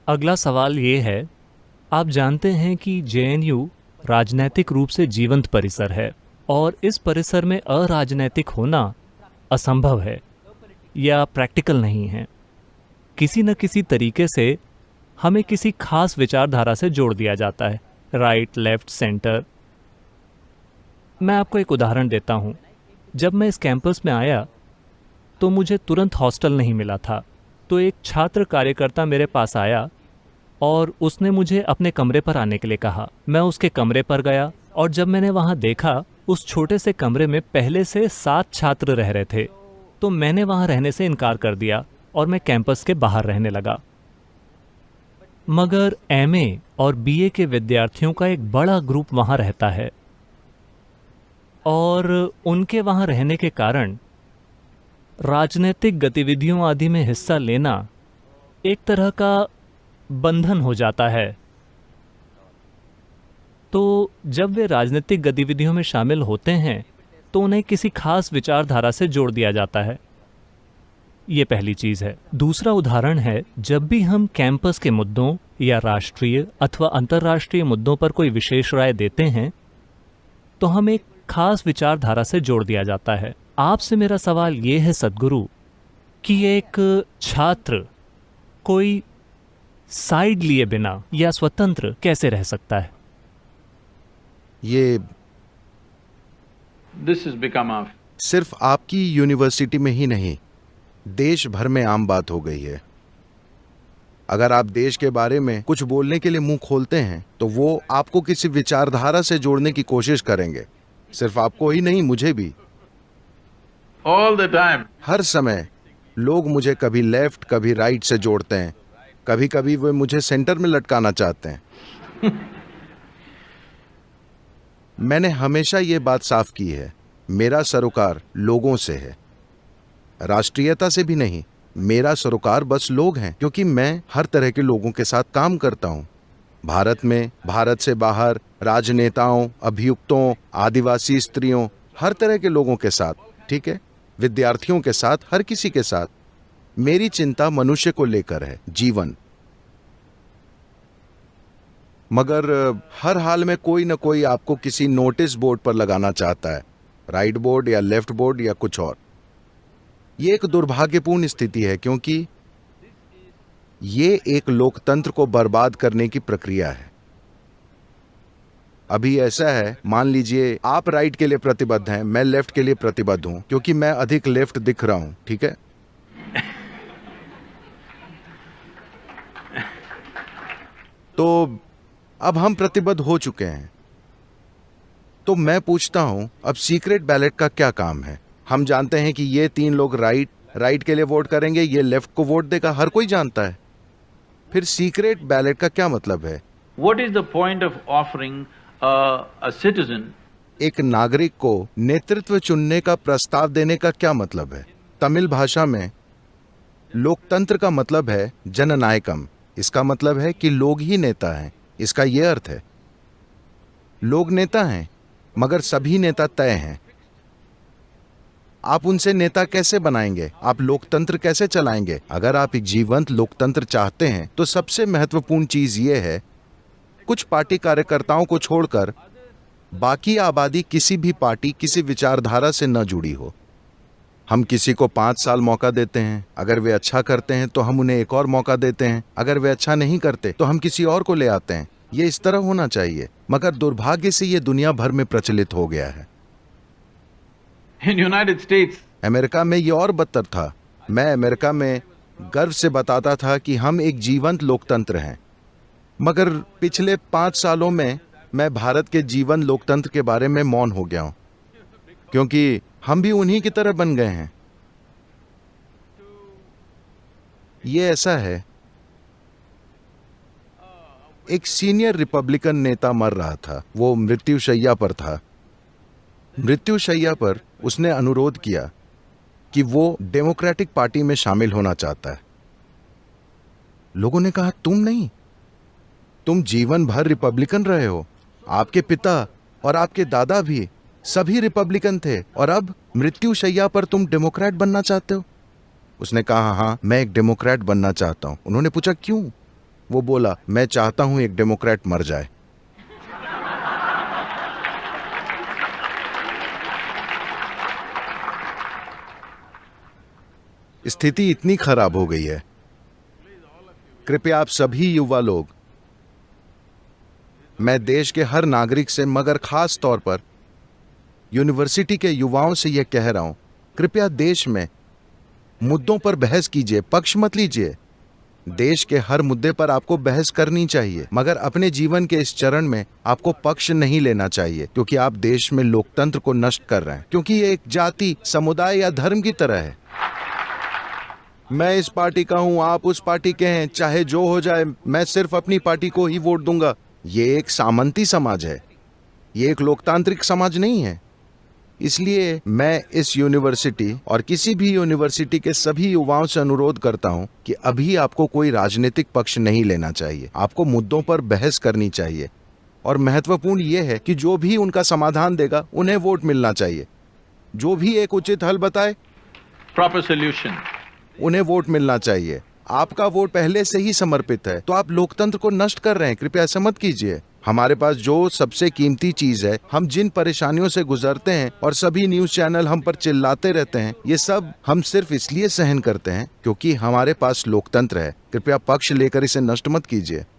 अगला सवाल ये है, आप जानते हैं कि जेएनयू राजनैतिक रूप से जीवंत परिसर है और इस परिसर में अराजनैतिक होना असंभव है या प्रैक्टिकल नहीं है। किसी न किसी तरीके से हमें किसी खास विचारधारा से जोड़ दिया जाता है, राइट, लेफ्ट, सेंटर। मैं आपको एक उदाहरण देता हूँ। जब मैं इस कैंपस में आया तो मुझे तुरंत हॉस्टल नहीं मिला था, तो एक छात्र कार्यकर्ता मेरे पास आया और उसने मुझे अपने कमरे पर आने के लिए कहा। मैं उसके कमरे पर गया और जब मैंने वहाँ देखा, उस छोटे से कमरे में पहले से 7 छात्र रह रहे थे, तो मैंने वहाँ रहने से इनकार कर दिया और मैं कैंपस के बाहर रहने लगा। मगर एमए और बीए के विद्यार्थियों का एक बड़ा ग्रुप वहाँ रहता है और उनके वहाँ रहने के कारण राजनीतिक गतिविधियों आदि में हिस्सा लेना एक तरह का बंधन हो जाता है। तो जब वे राजनीतिक गतिविधियों में शामिल होते हैं तो उन्हें किसी खास विचारधारा से जोड़ दिया जाता है। ये पहली चीज है। दूसरा उदाहरण है, जब भी हम कैंपस के मुद्दों या राष्ट्रीय अथवा अंतर्राष्ट्रीय मुद्दों पर कोई विशेष राय देते हैं तो हम एक खास विचारधारा से जोड़ दिया जाता है। आपसे मेरा सवाल ये है सद्गुरु कि एक छात्र कोई साइड लिए बिना या स्वतंत्र कैसे रह सकता है? ये This has become a सिर्फ आपकी यूनिवर्सिटी में ही नहीं, देश भर में आम बात हो गई है। अगर आप देश के बारे में कुछ बोलने के लिए मुंह खोलते हैं तो वो आपको किसी विचारधारा से जोड़ने की कोशिश करेंगे। सिर्फ आपको ही नहीं, मुझे भी। all the time. हर समय लोग मुझे कभी लेफ्ट कभी राइट से जोड़ते हैं, कभी कभी वे मुझे सेंटर में लटकाना चाहते हैं। मैंने हमेशा ये बात साफ की है, मेरा सरोकार लोगों से है, राष्ट्रीयता से भी नहीं। मेरा सरोकार बस लोग हैं, क्योंकि मैं हर तरह के लोगों के साथ काम करता हूं। भारत में, भारत से बाहर, राजनेताओं, अभियुक्तों, आदिवासी स्त्रियों, हर तरह के लोगों के साथ, ठीक है, विद्यार्थियों के साथ, हर किसी के साथ। मेरी चिंता मनुष्य को लेकर है, जीवन। मगर हर हाल में कोई न कोई आपको किसी नोटिस बोर्ड पर लगाना चाहता है, राइट बोर्ड या लेफ्ट बोर्ड या कुछ और। ये एक दुर्भाग्यपूर्ण स्थिति है, क्योंकि ये एक लोकतंत्र को बर्बाद करने की प्रक्रिया है। अभी ऐसा है, मान लीजिए आप राइट के लिए प्रतिबद्ध हैं, मैं लेफ्ट के लिए प्रतिबद्ध हूं, क्योंकि मैं अधिक लेफ्ट दिख रहा हूं, ठीक है। तो अब हम प्रतिबद्ध हो चुके हैं। तो मैं पूछता हूं, अब सीक्रेट बैलेट का क्या काम है? हम जानते हैं कि ये 3 लोग राइट के लिए वोट करेंगे, ये लेफ्ट को वोट देगा, हर कोई जानता है। फिर सीक्रेट बैलेट का क्या मतलब है? What is the point of offering a citizen एक नागरिक को नेतृत्व चुनने का प्रस्ताव देने का क्या मतलब है? तमिल भाषा में लोकतंत्र का मतलब है जननायकम। इसका मतलब है कि लोग ही नेता हैं। इसका यह अर्थ है, लोग नेता हैं, मगर सभी नेता तय हैं। आप उनसे नेता कैसे बनाएंगे? आप लोकतंत्र कैसे चलाएंगे? अगर आप एक जीवंत लोकतंत्र चाहते हैं तो सबसे महत्वपूर्ण चीज यह है, कुछ पार्टी कार्यकर्ताओं को छोड़कर बाकी आबादी किसी भी पार्टी, किसी विचारधारा से न जुड़ी हो। हम किसी को 5 साल मौका देते हैं, अगर वे अच्छा करते हैं तो हम उन्हें एक और मौका देते हैं, अगर वे अच्छा नहीं करते तो हम किसी और को ले आते हैं। ये इस तरह होना चाहिए, मगर दुर्भाग्य से ये दुनिया भर में प्रचलित हो गया है। in United States? अमेरिका में ये और बदतर था। मैं अमेरिका में गर्व से बताता था कि हम एक जीवंत लोकतंत्र हैं, मगर पिछले 5 सालों में मैं भारत के जीवन लोकतंत्र के बारे में मौन हो गया हूं, क्योंकि हम भी उन्हीं की तरह बन गए हैं। ये ऐसा है, एक सीनियर रिपब्लिकन नेता मर रहा था, वो मृत्युशैया पर था। मृत्युशैया पर उसने अनुरोध किया कि वो डेमोक्रेटिक पार्टी में शामिल होना चाहता है। लोगों ने कहा, तुम नहीं, तुम जीवन भर रिपब्लिकन रहे हो, आपके पिता और आपके दादा भी सभी रिपब्लिकन थे, और अब मृत्युशैया पर तुम डेमोक्रेट बनना चाहते हो? उसने कहा, हाँ, मैं एक डेमोक्रेट बनना चाहता हूं। उन्होंने पूछा, क्यों? वो बोला, मैं चाहता हूं एक डेमोक्रेट मर जाए। स्थिति इतनी खराब हो गई है। कृपया आप सभी युवा लोग, मैं देश के हर नागरिक से मगर खास तौर पर यूनिवर्सिटी के युवाओं से यह कह रहा हूं, कृपया देश में मुद्दों पर बहस कीजिए, पक्ष मत लीजिए। देश के हर मुद्दे पर आपको बहस करनी चाहिए, मगर अपने जीवन के इस चरण में आपको पक्ष नहीं लेना चाहिए, क्योंकि आप देश में लोकतंत्र को नष्ट कर रहे हैं, क्योंकि ये एक जाति, समुदाय या धर्म की तरह है। मैं इस पार्टी का हूं, आप उस पार्टी के हैं, चाहे जो हो जाए, मैं सिर्फ अपनी पार्टी को ही वोट दूंगा। ये एक सामंती समाज है, ये एक लोकतांत्रिक समाज नहीं है। इसलिए मैं इस यूनिवर्सिटी और किसी भी यूनिवर्सिटी के सभी युवाओं से अनुरोध करता हूं कि अभी आपको कोई राजनीतिक पक्ष नहीं लेना चाहिए, आपको मुद्दों पर बहस करनी चाहिए। और महत्वपूर्ण यह है कि जो भी उनका समाधान देगा उन्हें वोट मिलना चाहिए। जो भी एक उचित हल बताए, proper solution. उन्हें वोट मिलना चाहिए। आपका वोट पहले से ही समर्पित है, तो आप लोकतंत्र को नष्ट कर रहे हैं। कृपया ऐसा मत कीजिए। हमारे पास जो सबसे कीमती चीज है, हम जिन परेशानियों से गुजरते हैं और सभी न्यूज चैनल हम पर चिल्लाते रहते हैं, ये सब हम सिर्फ इसलिए सहन करते हैं क्योंकि हमारे पास लोकतंत्र है। कृपया पक्ष लेकर इसे नष्ट मत कीजिए।